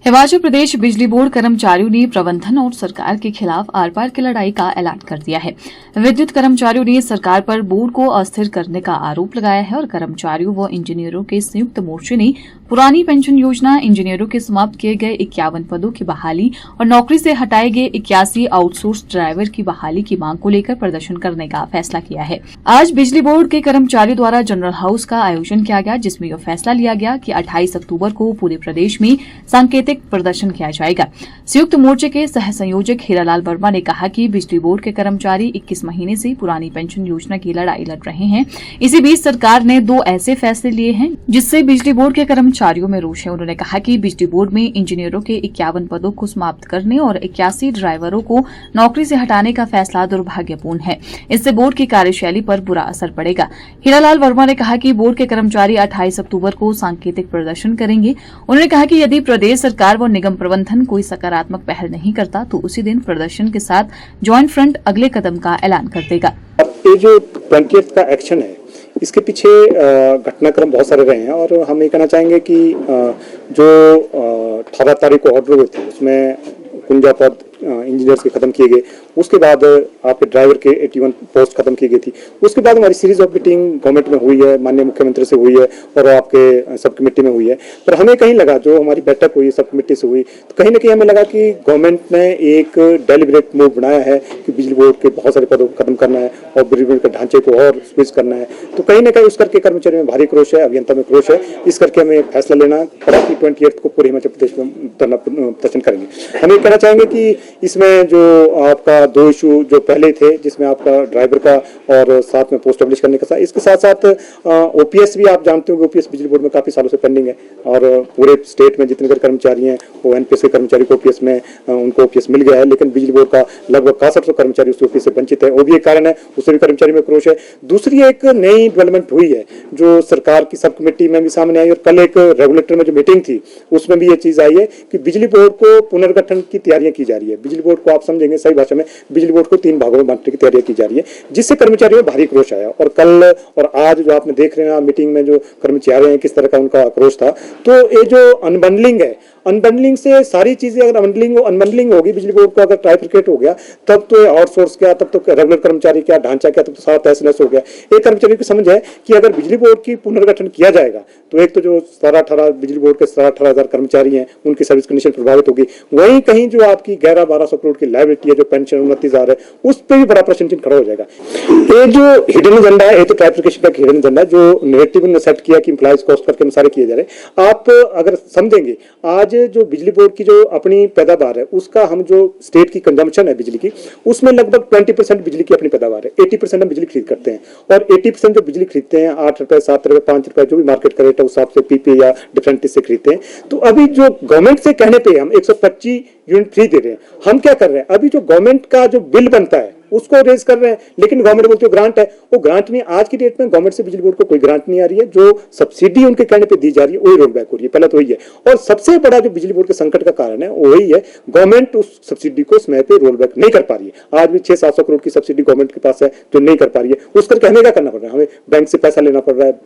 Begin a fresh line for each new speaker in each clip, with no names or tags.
हिमाचल प्रदेश बिजली बोर्ड कर्मचारियों ने प्रबंधन और सरकार के खिलाफ आर पार की लड़ाई का ऐलान कर दिया है। विद्युत कर्मचारियों ने सरकार पर बोर्ड को अस्थिर करने का आरोप लगाया है और कर्मचारियों व इंजीनियरों के संयुक्त मोर्चे ने पुरानी पेंशन योजना, इंजीनियरों के समाप्त किए गए 51 पदों की बहाली और नौकरी से हटाए गए 81 आउटसोर्स ड्राइवर की बहाली की मांग को लेकर प्रदर्शन करने का फैसला किया है। आज बिजली बोर्ड के कर्मचारियों द्वारा जनरल हाउस का आयोजन किया गया, जिसमें यह फैसला लिया गया कि 28 अक्टूबर को पूरे प्रदेश में सांकेतिक प्रदर्शन किया जाएगा। संयुक्त मोर्चे के सह संयोजक हीरालाल वर्मा ने कहा कि बिजली बोर्ड के कर्मचारी 21 महीने से पुरानी पेंशन योजना की लड़ाई लड़ रहे हैं। इसी बीच सरकार ने 2 ऐसे फैसले लिए हैं जिससे बिजली बोर्ड के कर्मचारियों में रोष है। उन्होंने कहा कि बिजली बोर्ड में इंजीनियरों के 51 पदों को समाप्त करने और 81 ड्राइवरों को नौकरी से हटाने का फैसला दुर्भाग्यपूर्ण है। इससे बोर्ड की कार्यशैली पर बुरा असर पड़ेगा। हीरालाल वर्मा ने कहा कि बोर्ड के कर्मचारी 28 अक्टूबर को सांकेतिक प्रदर्शन करेंगे। उन्होंने कहा कि यदि प्रदेश सरकार व निगम प्रबंधन कोई सकारात्मक पहल नहीं करता तो उसी दिन प्रदर्शन के साथ ज्वाइंट फ्रंट अगले कदम का ऐलान कर देगा।
ये जो 20th का एक्शन है, इसके पीछे घटनाक्रम बहुत सारे रहे हैं और हम ये कहना चाहेंगे कि जो 18 तारीख को ऑर्डर हुए थे उसमें कुंजा पद इंजीनियर्स के खत्म किए गए। उसके बाद आपके ड्राइवर के 81 पोस्ट खत्म की गई थी। उसके बाद हमारी सीरीज ऑफ मीटिंग गवर्नमेंट में हुई है, माननीय मुख्यमंत्री से हुई है और आपके सब कमेटी में हुई है। पर हमें कहीं लगा, जो हमारी बैठक हुई सब कमेटी से हुई, तो कहीं ना कहीं हमें लगा कि गवर्नमेंट ने एक डेलिब्रेट मूव बनाया है कि बिजली बोर्ड के बहुत सारे पदों को खत्म करना है और बिजली बोर्ड के ढांचे को और स्विच करना है। तो कहीं ना कहीं उस करके कर्मचारी में भारी क्रोश है, अभियंता में क्रोश है। इस करके हमें फैसला लेना पड़ा कि 28 को पूरे हिमाचल प्रदेश में प्रदर्शन करेंगे। हम ये कहना चाहेंगे कि इसमें जो आपका 2 इशू जो पहले थे, जिसमें आपका ड्राइवर का और साथ में पोस्ट पब्लिश करने का साथ, इसके साथ साथ ओपीएस भी आप जानते होंगे, ओपीएस बिजली बोर्ड में काफी सालों से पेंडिंग है और पूरे स्टेट में जितने कर्मचारी हैं वो एनपीएस के कर्मचारी को ओपीएस में उनको ओपीएस मिल गया है, लेकिन बिजली बोर्ड का लगभग 61 कर्मचारी उस ओपीएस से वंचित है। वो भी एक कारण है, उससे भी कर्मचारी में क्रोश है। दूसरी एक नई डेवलपमेंट हुई है जो सरकार की सब कमेटी में भी सामने आई और कल एक रेगुलेटर में जो मीटिंग थी उसमें भी ये चीज आई है कि बिजली बोर्ड को पुनर्गठन की तैयारियां की जा रही है। बिजली बोर्ड को आप समझेंगे सही भाषा में, बिजली बोर्ड को 3 भागों में बांटने की तैयारी की जा रही है, जिससे कर्मचारियों में भारी क्रोश आया। और कल और आज जो आपने देख रहे हैं मीटिंग में जो कर्मचारी हैं किस तरह का उनका आक्रोश था। तो ये जो अनबंडलिंग है, अनबंडलिंग से सारी चीजें अगर अनबंडलिंग होगी, बिजली बोर्ड को अगर ट्राइफिकेट हो गया तब तो आउटसोर्स क्या, तब तो रेगुलर कर्मचारी क्या, ढांचा क्या, तब तो सारा तहस हो गया। एक कर्मचारी की समझ है कि अगर बिजली बोर्ड की पुनर्गठन किया जाएगा तो एक तो जो 17-18 बिजली बोर्ड के 17-18 कर्मचारी हैं उनकी सर्विस कंडीशन प्रभावित होगी। वहीं कहीं जो आपकी 11-1200 करोड़ की लायबिलिटी है, जो पेंशन 29,000 है, उस पर भी बड़ा प्रश्न चिन्ह खड़ा हो जाएगा। ये जो हिडन एजेंडा है, ये तो ट्राइफिकेशन का हिडन एजेंडा है जो नेगेटिव ने सेट किया कि इंप्लॉइज कॉस्ट करके सारे किए जा रहे हैं। आप अगर समझेंगे, आज जो बिजली बोर्ड की जो अपनी पैदावार है उसका हम जो स्टेट की कंजम्पशन है बिजली की, उसमें लगभग 20% बिजली की अपनी पैदावार है। 80% हम बिजली खरीद करते हैं और 80% जो बिजली खरीदते हैं 8 रुपए, 7 रुपए, 5 रुपए जो भी मार्केट का रेट है उस हिसाब से पीपी या डिफरेंट से खरीदते हैं। तो अभी जो गवर्नमेंट से कहने पे हम 125 यूनिट फ्री दे रहे हैं। हम क्या कर रहे हैं, अभी जो गवर्नमेंट का जो बिल बनता है उसको रेज कर रहे हैं, लेकिन गवर्नमेंट बोलती है ग्रांट है, वो ग्रांट नहीं। आज की डेट में गवर्नमेंट से बिजली बोर्ड को कोई ग्रांट नहीं आ रही है। जो सब्सिडी उनके कहने पे दी जा रही है वही रोल बैक हो रही है। पहला तो वही है और सबसे बड़ा जो बिजली बोर्ड के संकट का कारण है वही है, गवर्नमेंट उस सब्सिडी को समय पे रोल बैक नहीं कर पा रही है। आज भी 600-700 करोड़ की सब्सिडी गवर्नमेंट के पास है जो नहीं कर पा रही है। उस करके हमें क्या करना पड़ रहा है, हमें बैंक से पैसा लेना पड़ रहा है,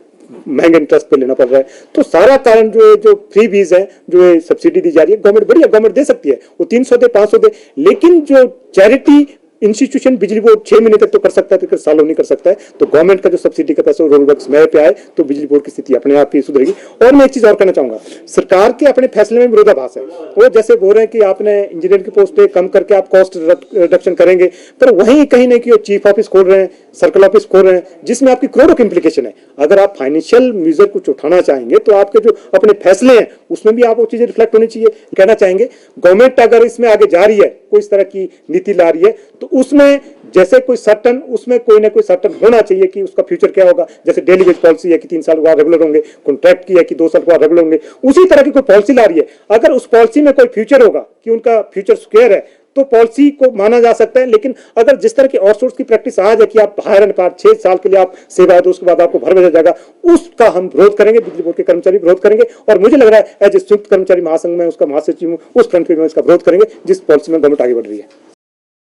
महंगे इंटरेस्ट पे लेना पड़ रहा है। तो सारा कारण जो फ्री बीज है, जो सब्सिडी दी जा रही है, गवर्नमेंट बढ़िया, गवर्नमेंट दे सकती है, वो 300 दे, 500 दे, लेकिन जो चैरिटी इंस्टीट्यूशन बिजली बोर्ड 6 महीने तक तो कर सकता है, तो सालों नहीं कर सकता है। तो गवर्नमेंट का जो सब्सिडी का पैसा रोल बैक समय पे आए तो बिजली बोर्ड की स्थिति अपने आप ही सुधरेगी। और मैं एक चीज और कहना चाहूंगा, सरकार के अपने फैसले में विरोधाभास है। वो जैसे बोल रहे हैं कि आपने इंजीनियर की पोस्टें कम करके आप कॉस्ट रिडक्शन करेंगे, पर वहीं कहीं नहीं कि चीफ ऑफिस खोल रहे हैं, सर्कल ऑफिस खोल रहे हैं, जिसमें आपकी करोड़ों की इंप्लीकेशन है। अगर आप फाइनेंशियल मेजर कुछ उठाना चाहेंगे तो आपके जो अपने फैसले हैं उसमें भी आपको चीजें रिफ्लेक्ट होनी चाहिए। कहना चाहेंगे गवर्नमेंट अगर इसमें आगे जा रही है, कोई इस तरह की नीति ला रही है, तो उसमें जैसे कोई सर्टन, उसमें कोई ना कोई सर्टन होना चाहिए कि उसका फ्यूचर क्या होगा। जैसे डेली वेज पॉलिसी है कि 3 साल के बाद रेगुलर होंगे, कॉन्ट्रैक्ट की है कि 2 साल के बाद रेगुलर होंगे, उसी तरह की कोई पॉलिसी ला रही है। अगर उस पॉलिसी में कोई फ्यूचर होगा कि उनका फ्यूचर सिक्योर है तो पॉलिसी को माना जा सकता है। लेकिन अगर जिस तरह की आउटसोर्स की प्रैक्टिस आज है कि आप हायर एंड पार 6 साल के लिए आप सेवा दो, उसके बाद आपको भर भेजा जाएगा, उसका हम विरोध करेंगे, बिजली बोर्ड के कर्मचारी विरोध करेंगे। और मुझे लग रहा है एज ए संयुक्त कर्मचारी महासंघ में उसका महासचिव हूं, उस फ्रंट पे मैं इसका विरोध करेंगे जिस पॉलिसी में गवर्नमेंट आगे बढ़ रही है।